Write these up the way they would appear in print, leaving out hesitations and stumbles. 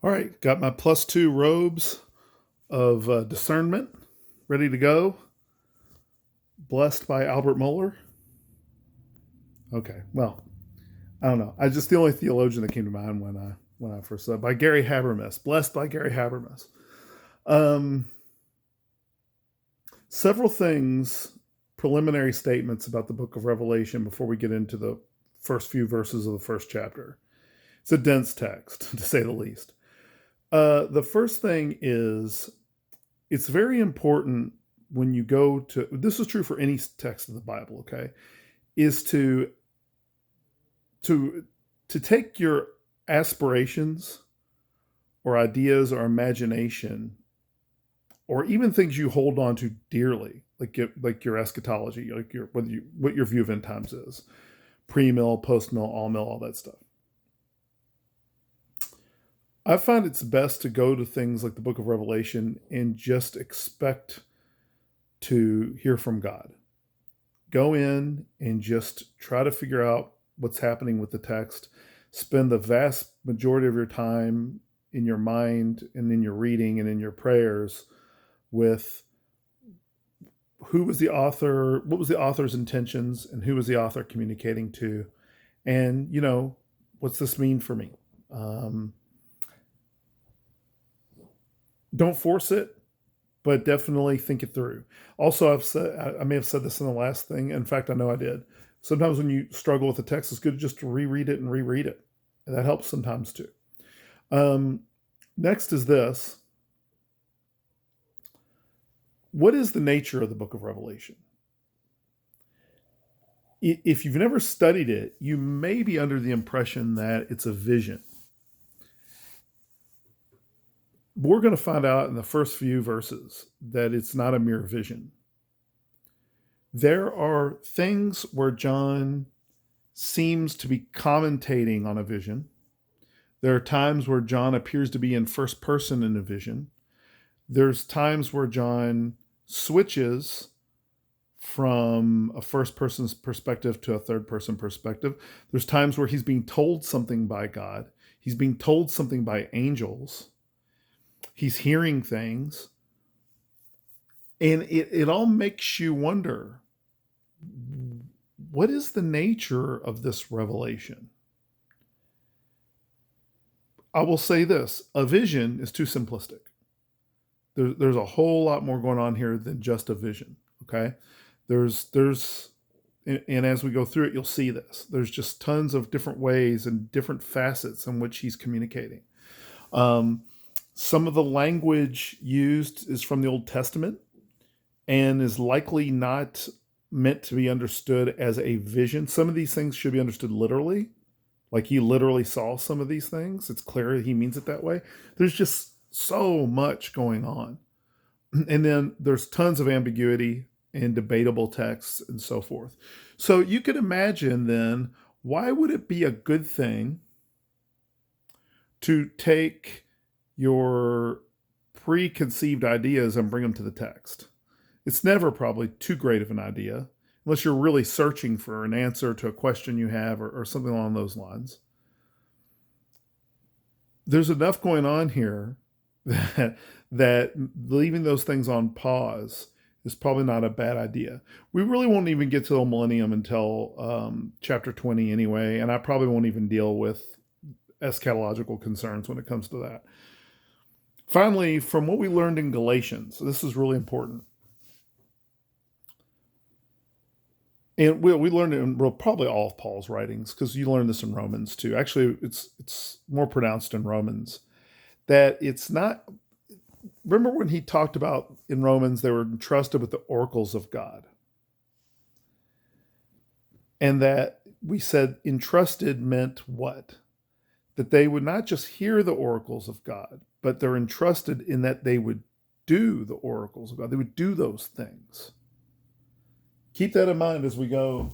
All right, got my +2 robes of discernment ready to go. Blessed by Albert Mohler. Okay, well, I don't know. I just the only theologian that came to mind when I first said by Gary Habermas. Blessed by Gary Habermas. Um, Several things, preliminary statements about the book of Revelation before we get into the first few verses of the first chapter. It's a dense text, to say the least. The first thing is it's very important when you go to, this is true for any text of the Bible, okay, is to take your aspirations or ideas or imagination or even things you hold on to dearly, like your eschatology, like what your view of end times is, pre-mill, post-mill, all-mill, all that stuff. I find it's best to go to things like the book of Revelation and just expect to hear from God. Go in and just try to figure out what's happening with the text. Spend the vast majority of your time in your mind and in your reading and in your prayers with who was the author, what was the author's intentions, and who was the author communicating to, and what's this mean for me? Don't force it, but definitely think it through. Also, I may have said this in the last thing. In fact, I know I did. Sometimes when you struggle with the text, it's good just to reread it and reread it. And that helps sometimes too. Next is this. What is the nature of the book of Revelation? If you've never studied it, you may be under the impression that it's a vision. We're going to find out in the first few verses that it's not a mere vision. There are things where John seems to be commentating on a vision. There are times where John appears to be in first person in a vision. There's times where John switches from a first person's perspective to a third person perspective. There's times where he's being told something by God. He's being told something by angels. He's hearing things. And it all makes you wonder, what is the nature of this revelation? I will say this, a vision is too simplistic. There's a whole lot more going on here than just a vision, okay? And as we go through it, you'll see this. There's just tons of different ways and different facets in which he's communicating. Some of the language used is from the Old Testament and is likely not meant to be understood as a vision. Some of these things should be understood literally, like he literally saw some of these things. It's clear he means it that way. There's just so much going on. And then there's tons of ambiguity and debatable texts and so forth. So you could imagine then, why would it be a good thing to take your preconceived ideas and bring them to the text? It's never probably too great of an idea, unless you're really searching for an answer to a question you have or something along those lines. There's enough going on here that leaving those things on pause is probably not a bad idea. We really won't even get to the millennium until chapter 20 anyway, and I probably won't even deal with eschatological concerns when it comes to that. Finally, from what we learned in Galatians, this is really important. And we learned it in probably all of Paul's writings, because you learn this in Romans too. Actually, it's more pronounced in Romans, that it's not. Remember when he talked about in Romans, they were entrusted with the oracles of God. And that we said entrusted meant what? That they would not just hear the oracles of God, but they're entrusted in that they would do the oracles of God. They would do those things. Keep that in mind as we go.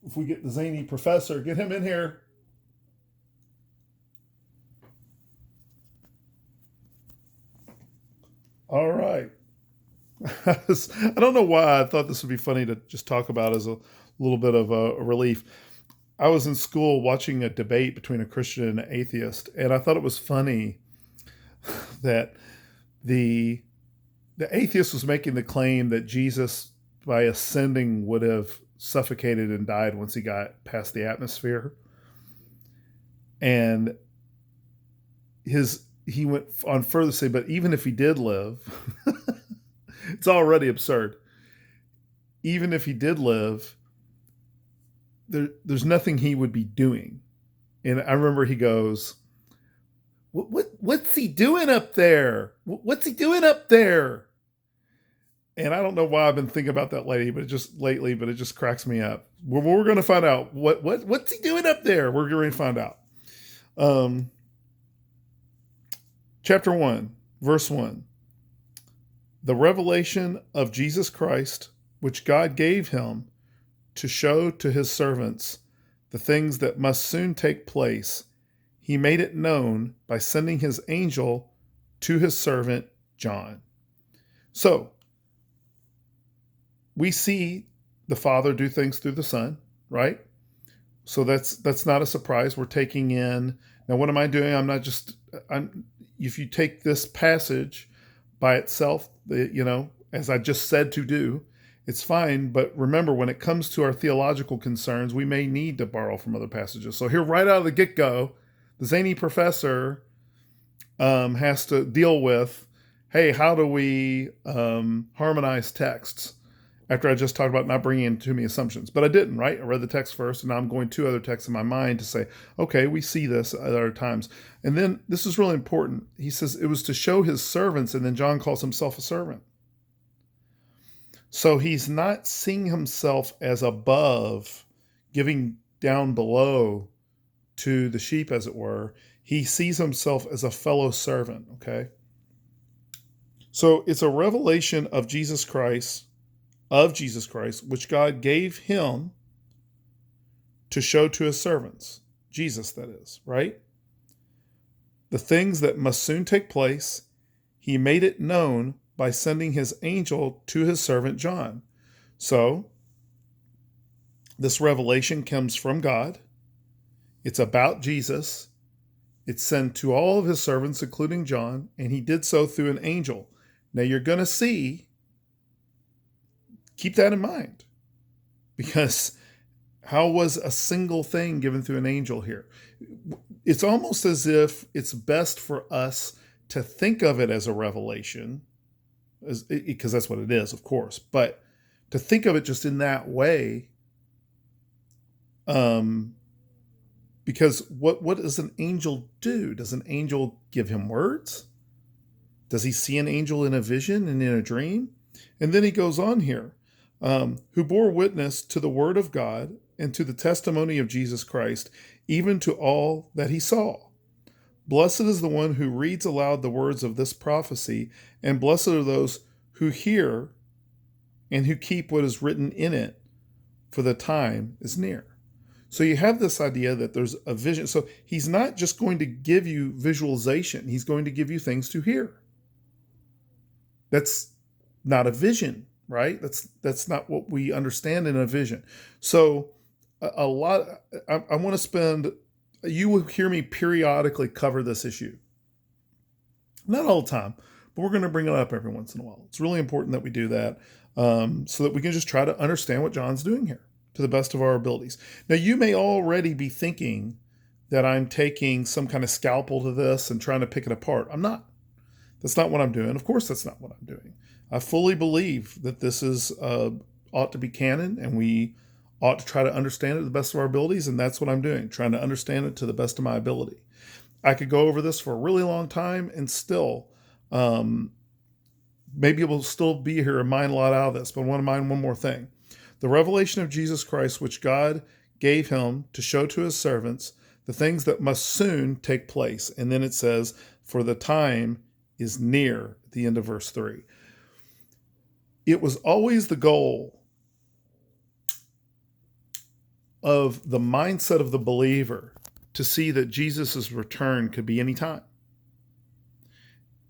If we get the zany professor, get him in here. All right. I don't know why I thought this would be funny to just talk about as a little bit of a relief. I was in school watching a debate between a Christian and an atheist, and I thought it was funny that the atheist was making the claim that Jesus, by ascending, would have suffocated and died once he got past the atmosphere. And he went on further to say, but even if he did live, it's already absurd. Even if he did live, there's nothing he would be doing. And I remember he goes, what's he doing up there? What's he doing up there? And I don't know why I've been thinking about that lately, but it just cracks me up. We're going to find out what's he doing up there. We're going to find out. Chapter 1, verse 1. The revelation of Jesus Christ, which God gave him to show to his servants the things that must soon take place, he made it known by sending his angel to his servant John. So, we see the Father do things through the Son, right? So that's not a surprise. We're taking in, now what am I doing? If you take this passage by itself, as I just said to do, it's fine. But remember, when it comes to our theological concerns, we may need to borrow from other passages. So here, right out of the get-go, the zany professor has to deal with, hey, how do we harmonize texts? After I just talked about not bringing in too many assumptions. But I didn't, right? I read the text first, and now I'm going two other texts in my mind to say, okay, we see this at other times. And then, this is really important. He says it was to show his servants, and then John calls himself a servant. So he's not seeing himself as above, giving down below to the sheep, as it were. He sees himself as a fellow servant, okay? So it's a revelation of Jesus Christ, which God gave him to show to his servants. Jesus, that is, right? The things that must soon take place, he made it known by sending his angel to his servant John. So, this revelation comes from God. It's about Jesus. It's sent to all of his servants, including John, and he did so through an angel. Now, you're going to see, keep that in mind, because how was a single thing given through an angel here? It's almost as if it's best for us to think of it as a revelation, because that's what it is, of course, but to think of it just in that way, because what does an angel do? Does an angel give him words? Does he see an angel in a vision and in a dream? And then he goes on here. Who bore witness to the word of God and to the testimony of Jesus Christ, even to all that he saw. Blessed is the one who reads aloud the words of this prophecy, and blessed are those who hear and who keep what is written in it, for the time is near. So you have this idea that there's a vision. So he's not just going to give you visualization. He's going to give you things to hear. That's not a vision, right? That's not what we understand in a vision. So I want to spend, you will hear me periodically cover this issue. Not all the time, but we're going to bring it up every once in a while. It's really important that we do that so that we can just try to understand what John's doing here to the best of our abilities. Now, you may already be thinking that I'm taking some kind of scalpel to this and trying to pick it apart. I'm not. That's not what I'm doing. Of course, that's not what I'm doing. I fully believe that this is ought to be canon, and we ought to try to understand it to the best of our abilities, and that's what I'm doing, trying to understand it to the best of my ability. I could go over this for a really long time and still, maybe it will still be here and mine a lot out of this, but I want to mine one more thing. The revelation of Jesus Christ, which God gave him to show to his servants the things that must soon take place. And then it says, for the time is near, at the end of verse 3. It was always the goal of the mindset of the believer to see that Jesus' return could be any time.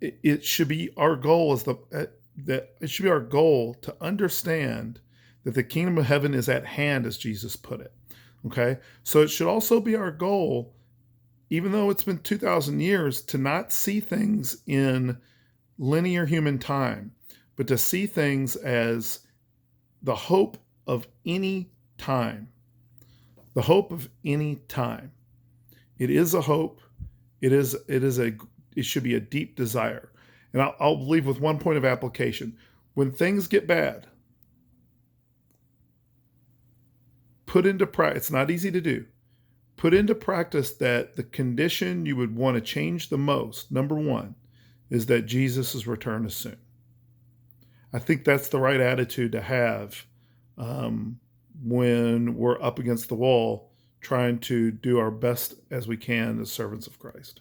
It should be our goal it should be our goal to understand that the kingdom of heaven is at hand, as Jesus put it. Okay? So it should also be our goal even though it's been 2,000 years, to not see things in linear human time, but to see things as the hope of any time. The hope of any time. It is a hope. It should be a deep desire. And I'll leave with one point of application. When things get bad, put into practice, it's not easy to do, put into practice that the condition you would want to change the most, number one, is that Jesus' return is soon. I think that's the right attitude to have when we're up against the wall trying to do our best as we can as servants of Christ.